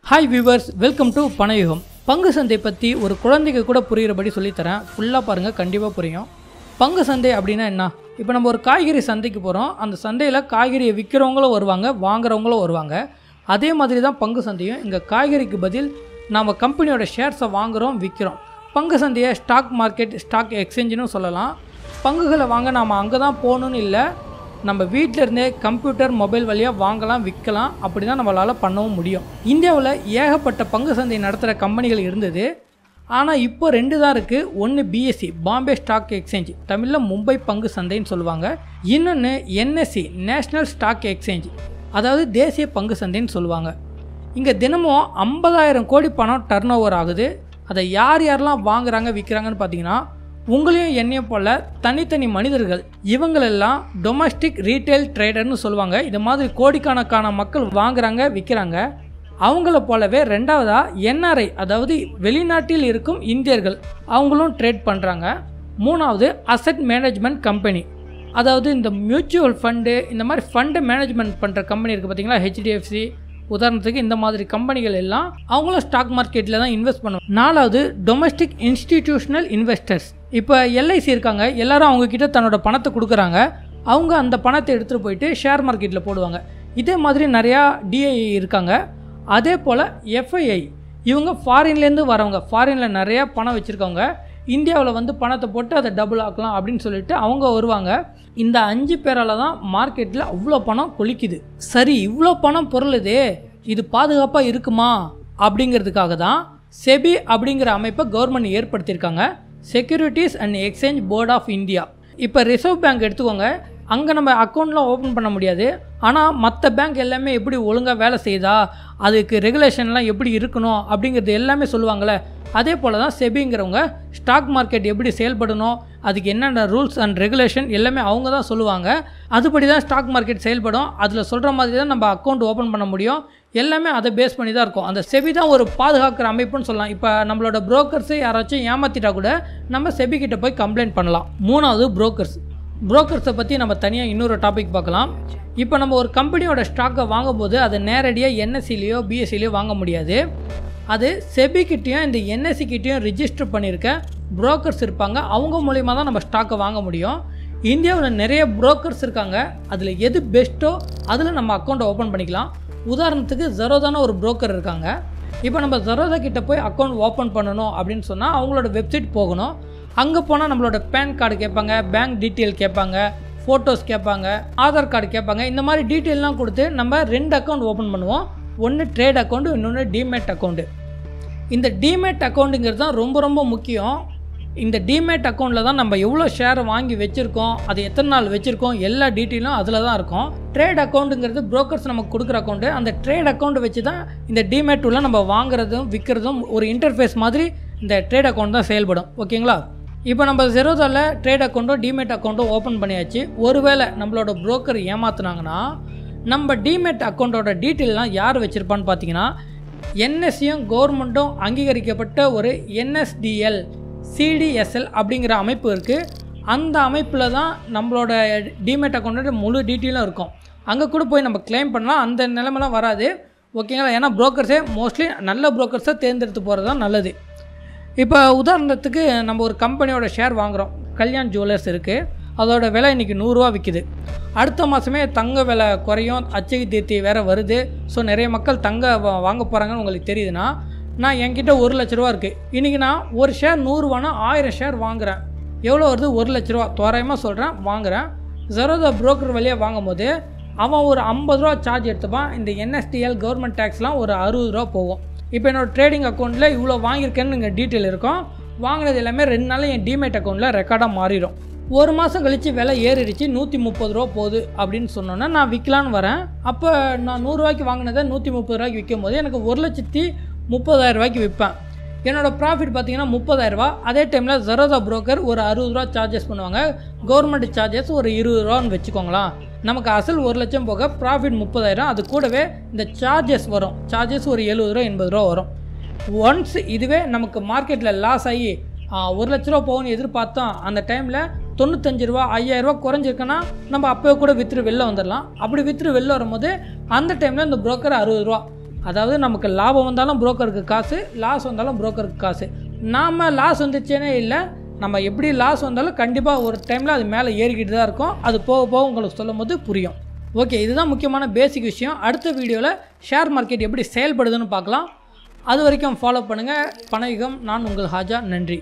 Hi viewers, welcome to Panayugam. பங்கு சந்தை பற்றி ஒரு குழந்தைக்கு கூட புரிகிறபடி சொல்லித்தரேன். ஃபுல்லாக பாருங்கள், கண்டிப்பாக புரியும். பங்கு சந்தை அப்படின்னா என்ன? இப்போ நம்ம ஒரு காய்கறி சந்தைக்கு போகிறோம். அந்த சந்தையில் காய்கறியை விற்கிறவங்களும் வருவாங்க, வாங்குறவங்களும் வருவாங்க. அதே மாதிரி தான் பங்கு சந்தையும். இங்கே காய்கறிக்கு பதில் நம்ம கம்பெனியோட ஷேர்ஸை வாங்குகிறோம், விற்கிறோம். பங்கு சந்தையை ஸ்டாக் மார்க்கெட், ஸ்டாக் எக்ஸ்சேஞ்சுன்னு சொல்லலாம். பங்குகளை வாங்க நாம் அங்கே தான் போகணுன்னு இல்லை, நம்ம வீட்டில் இருந்தே கம்ப்யூட்டர், மொபைல் வழியாக வாங்கலாம், விற்கலாம். அப்படி தான் நம்மளால் பண்ணவும் முடியும். இந்தியாவில் ஏகப்பட்ட பங்கு சந்தை நடத்துகிற கம்பெனிகள் இருந்தது. ஆனால் இப்போ 2 தான் இருக்குது. ஒன்று பிஎஸ்சி, பாம்பே ஸ்டாக் எக்ஸ்சேஞ்ச், தமிழில் மும்பை பங்கு சந்தைன்னு சொல்லுவாங்க. இன்னொன்று என்எஸ்சி, நேஷ்னல் ஸ்டாக் எக்ஸ்சேஞ்ச், அதாவது தேசிய பங்கு சந்தைன்னு சொல்லுவாங்க. இங்கே தினமும் 50,000 கோடி பணம் டர்ன் ஓவர் ஆகுது. அதை யார் யாரெல்லாம் வாங்குறாங்க, விற்கிறாங்கன்னு பார்த்தீங்கன்னா, உங்களையும் என்னையும் போல் தனித்தனி மனிதர்கள். இவங்களெல்லாம் டொமஸ்டிக் ரீட்டைல் ட்ரேடர்னு சொல்லுவாங்க. இது மாதிரி கோடிக்கணக்கான மக்கள் வாங்குறாங்க, விற்கிறாங்க. அவங்கள போலவே ரெண்டாவதாக என்ஆர்ஐ, அதாவது வெளிநாட்டில் இருக்கும் இந்தியர்கள், அவங்களும் ட்ரேட் பண்ணுறாங்க. மூணாவது அசெட் மேனேஜ்மெண்ட் கம்பெனி, அதாவது இந்த மியூச்சுவல் ஃபண்டு, இந்த மாதிரி ஃபண்டு மேனேஜ்மெண்ட் பண்ணுற கம்பெனி இருக்குது பார்த்தீங்களா, ஹெச்டிஎஃப்சி உதாரணத்துக்கு. இந்த மாதிரி கம்பெனிகள் எல்லாம் அவங்களும் ஸ்டாக் மார்க்கெட்டில் தான் இன்வெஸ்ட் பண்ணுவாங்க. நாலாவது டொமஸ்டிக் இன்ஸ்டிடியூஷனல் இன்வெஸ்டர்ஸ். இப்போ எல்ஐசி இருக்காங்க, எல்லாரும் அவங்கக்கிட்ட தன்னோட பணத்தை கொடுக்குறாங்க. அவங்க அந்த பணத்தை எடுத்துகிட்டு போயிட்டு ஷேர் மார்க்கெட்டில் போடுவாங்க. இதே மாதிரி நிறையா டிஐஐ இருக்காங்க. அதே போல் எஃப்ஐஐ, இவங்க ஃபாரின்லேருந்து வரவங்க, ஃபாரினில் நிறையா பணம் வச்சுருக்கவங்க, இந்தியாவில் வந்து பணத்தை போட்டு அதை டபுள் ஆக்கலாம் அப்படின்னு சொல்லிட்டு அவங்க வருவாங்க. இந்த 5 பேரால் தான் மார்க்கெட்டில் அவ்வளோ பணம் கொளிக்குது. சரி, இவ்வளோ பணம் பொருளுதே, இது பாதுகாப்பாக இருக்குமா அப்படிங்கிறதுக்காக தான் செபி அப்படிங்கிற அமைப்பை கவர்மெண்ட் ஏற்படுத்தியிருக்காங்க, securities and exchange board of India. இப்போ ரிசர்வ் பேங்க் எடுத்துக்கோங்க, அங்கே நம்ம அக்கௌண்ட்லாம் ஓப்பன் பண்ண முடியாது. ஆனால் மற்ற பேங்க் எல்லாமே எப்படி ஒழுங்காக வேலை செய்யுதா, அதுக்கு ரெகுலேஷன்லாம் எப்படி இருக்கணும் அப்படிங்கிறது எல்லாமே சொல்லுவாங்களே. அதே போல் தான் செபிங்கிறவங்க ஸ்டாக் மார்க்கெட் எப்படி செயல்படணும், அதுக்கு என்னென்ன ரூல்ஸ் அண்ட் ரெகுலேஷன் எல்லாமே அவங்க தான் சொல்லுவாங்க. அதுபடி தான் ஸ்டாக் மார்க்கெட் செயல்படும். அதில் சொல்கிற மாதிரி தான் நம்ம அக்கௌண்ட் ஓப்பன் பண்ண முடியும். எல்லாமே அதை பேஸ் பண்ணி தான் இருக்கும். அந்த செபி தான் ஒரு பாதுகாக்கிற அமைப்புன்னு சொல்லலாம். இப்போ நம்மளோட புரோக்கர்ஸை யாராச்சும் ஏமாற்றிட்டா கூட நம்ம செபி கிட்ட போய் கம்ப்ளைண்ட் பண்ணலாம். மூணாவது புரோக்கர்ஸை பற்றி நம்ம தனியாக இன்னொரு டாபிக் பார்க்கலாம். இப்போ நம்ம ஒரு கம்பெனியோட ஸ்டாக்கை வாங்கும்போது அதை நேரடியாக என்எஸ்சிலேயோ பிஎஸ்சிலேயோ வாங்க முடியாது. அது செபிக்கிட்டையும் இந்த என்எஸ்சிக்கிட்டையும் ரிஜிஸ்டர் பண்ணியிருக்க புரோக்கர்ஸ் இருப்பாங்க. அவங்க மூலிமா தான் நம்ம ஸ்டாக்கை வாங்க முடியும். இந்தியாவில் நிறைய புரோக்கர்ஸ் இருக்காங்க. அதில் எது பெஸ்ட்டோ அதில் நம்ம அக்கௌண்ட்டை ஓப்பன் பண்ணிக்கலாம். உதாரணத்துக்கு ஜெரோதான ஒரு புரோக்கர் இருக்காங்க. இப்போ நம்ம ஜெரோதா கிட்ட போய் அக்கௌண்ட் ஓப்பன் பண்ணணும் அப்படின்னு சொன்னால் அவங்களோட வெப்சைட் போகணும். அங்கே போனால் நம்மளோட பேன் கார்டு கேட்பாங்க, பேங்க் டீட்டெயில் கேட்பாங்க, ஃபோட்டோஸ் கேட்பாங்க, ஆதார் கார்டு கேட்பாங்க. இந்த மாதிரி டீட்டெயிலெலாம் கொடுத்து நம்ம 2 அக்கௌண்ட் ஓப்பன் பண்ணுவோம். ஒன்று ட்ரேட் அக்கௌண்ட்டு, இன்னொன்று டிமேட் அக்கௌண்ட்டு. இந்த டிமேட் அக்கௌண்ட்டுங்கிறது தான் ரொம்ப ரொம்ப முக்கியம். இந்த டிமேட் அக்கௌண்ட்டில் தான் நம்ம எவ்வளோ ஷேரை வாங்கி வச்சுருக்கோம், அது எத்தனை நாள் வச்சுருக்கோம், எல்லா டீட்டெயிலும் அதில் தான் இருக்கும். ட்ரேட் அக்கௌண்ட்டுங்கிறது புரோக்கர்ஸ் நமக்கு கொடுக்குற அக்கௌண்ட்டு. அந்த ட்ரேட் அக்கௌண்ட் வச்சு தான் இந்த டிமேட் உள்ள நம்ம வாங்குறதும் விற்கிறதும் ஒரு இன்டர்ஃபேஸ் மாதிரி இந்த ட்ரேட் அக்கௌண்ட் தான் செயல்படும். ஓகேங்களா? இப்போ நம்ம ஜெரோதாவில் ட்ரேட் அக்கௌண்ட்டும் டிமேட் அக்கௌண்ட்டும் ஓப்பன் பண்ணியாச்சு. ஒருவேளை நம்மளோட புரோக்கர் ஏமாத்துனாங்கன்னா நம்ம டிமேட் அக்கௌண்ட்டோட டீட்டெயிலாம் யார் வச்சுருப்பான்னு பார்த்தீங்கன்னா, என்எஸ்சியும் கவர்மெண்ட்டும் அங்கீகரிக்கப்பட்ட ஒரு என்எஸ்டிஎல் சிடிஎஸ்எல் அப்படிங்கிற அமைப்பு இருக்குது. அந்த அமைப்பில் தான் நம்மளோட டிமேட் அக்கௌண்ட்டோட முழு டீட்டெயிலும் இருக்கும். அங்கே கூட போய் நம்ம கிளைம் பண்ணலாம். அந்த நிலைமைலாம் வராது. ஓகேங்களா? ஏன்னா புரோக்கர்ஸே மோஸ்ட்லி நல்ல புரோக்கர்ஸை தேர்ந்தெடுத்து போகிறது தான் நல்லது. இப்போ உதாரணத்துக்கு நம்ம ஒரு கம்பெனியோட ஷேர் வாங்குகிறோம். கல்யாண் ஜுவல்லர்ஸ் இருக்குது, அதோட விலை இன்றைக்கி 100 ரூபா விற்கிது. அடுத்த மாதமே தங்க விலை குறையும், அச்சய தீர்த்தி வேறு வருது. ஸோ நிறைய மக்கள் தங்க வாங்க போகிறாங்கன்னு உங்களுக்கு தெரியுதுன்னா, நான் என்கிட்ட 1 லட்ச ரூபா இருக்குது. இன்றைக்கி நான் ஒரு ஷேர் 100 ரூபானா 1000 ஷேர் வாங்குகிறேன். எவ்வளோ வருது? 1 லட்ச ரூபா தோராயமாக சொல்கிறேன், வாங்குகிறேன். ஜெரோதா புரோக்கர் வழியாக வாங்கும் போது அவன் ஒரு 50 ரூபா சார்ஜ் எடுத்துப்பான். இந்த என்எஸ்டிஎல் கவர்மெண்ட் டேக்ஸ்லாம் ஒரு 60 ரூபா போகும். இப்போ என்னோடய ட்ரேடிங் அக்கௌண்ட்டில் இவ்வளோ வாங்கியிருக்கேன்னு இங்கே டீட்டெயில் இருக்கும். வாங்கினது எல்லாமே 2 நாளில் என் டிமேட் அக்கௌண்ட்டில் ரெக்கார்டாக மாறிடும். 1 மாதம் கழித்து விலை ஏறிடுச்சு, 130 ரூபா போகுது அப்படின்னு சொன்னோன்னா நான் விற்கலான்னு வரேன். அப்போ நான் 100 ரூபாய்க்கு வாங்கினதை 130 ரூபாய்க்கு விற்கும் போது எனக்கு 1,30,000 ரூபாய்க்கு விற்பேன். என்னோடய ப்ராஃபிட் பார்த்தீங்கன்னா 30,000 ரூபா. அதே டைமில் ஜெரோதா புரோக்கர் ஒரு 60 ரூபா சார்ஜஸ் பண்ணுவாங்க. கவர்மெண்ட் சார்ஜஸ் ஒரு 20 ரூபான்னு வச்சுக்கோங்களா. நமக்கு அசல் 1 லட்சம் போக ப்ராஃபிட் 30,000. அது கூடவே இந்த சார்ஜஸ் வரும். சார்ஜஸ் ஒரு 70 ரூபா 80 ரூபா வரும். ஒன்ஸ் இதுவே நமக்கு மார்க்கெட்டில் லாஸ் ஆகி 1 லட்ச ரூபா போகணும்னு எதிர்பார்த்தோம், அந்த டைமில் 95 ரூபா 5000 ரூபா குறைஞ்சிருக்குன்னா நம்ம அப்போ கூட விற்று வெளில வந்துடலாம். அப்படி விற்று வெளில வரும்போது அந்த டைமில் இந்த புரோக்கர் 60 ரூபா அதாவது நமக்கு லாபம் வந்தாலும் புரோக்கருக்கு காசு, லாஸ் வந்தாலும் புரோக்கருக்கு காசு. நாம் லாஸ் வந்துச்சேனே இல்லை, நம்ம எப்படி லாஸ் வந்தாலும் கண்டிப்பாக ஒரு டைமில் அது மேலே ஏறிக்கிட்டு தான் இருக்கும். அது போக போக உங்களுக்கு சொல்லும் போது புரியும். ஓகே, இதுதான் முக்கியமான பேசிக் விஷயம். அடுத்த வீடியோவில் ஷேர் மார்க்கெட் எப்படி செயல்படுதுன்னு பார்க்கலாம். அது வரைக்கும் ஃபாலோ பண்ணுங்கள். பணவீகம். நான் உங்கள் ஹாஜா. நன்றி.